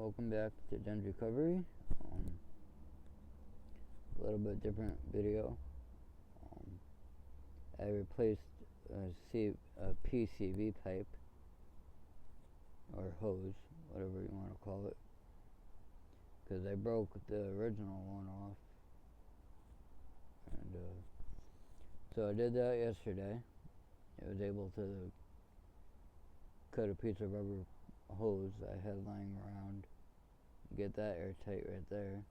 Welcome back to Den's Recovery. A little bit different video. I replaced a PCV pipe or hose, whatever you want to call it, because I broke the original one off. And so I did that yesterday. I was able to cut a piece of rubber hose I had lying around, get that airtight right there.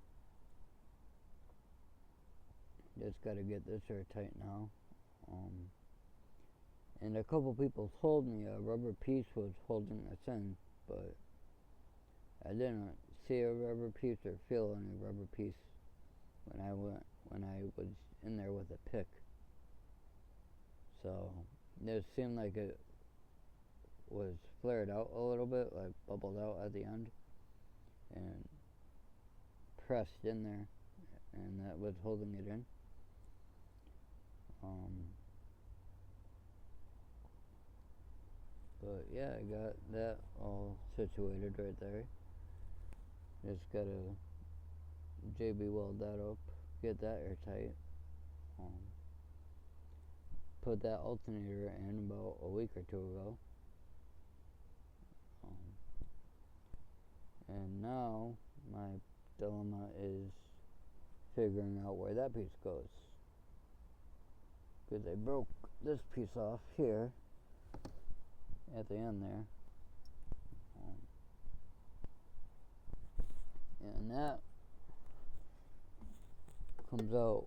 Just got to get this airtight now. And a couple people told me a rubber piece was holding us in, but I didn't see a rubber piece or feel any rubber piece when I was in there with a pick. So it seemed like it was flared out a little bit, like bubbled out at the end and pressed in there, and that was holding it in. But yeah, I got that all situated right there. Just gotta JB weld that up, get that airtight. Put that alternator in about a week or two ago. And now my dilemma is figuring out where that piece goes, because I broke this piece off here at the end there, and that comes out,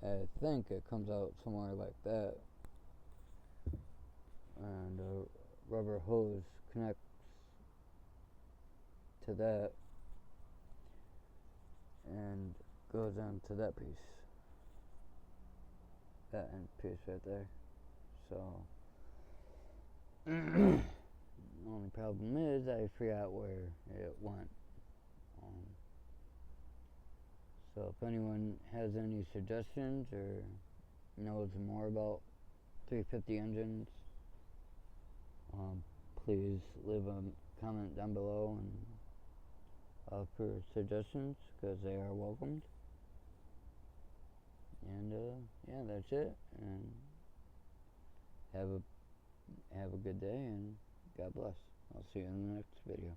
I think it comes out somewhere like that, and a rubber hose connects to that and goes into that piece, that end piece right there. So the only problem is I forgot where it went. So if anyone has any suggestions or knows more about 350 engines, please leave a comment down below and offer suggestions, because they are welcomed. And yeah, that's it. And have a good day, and God bless. I'll see you in the next video.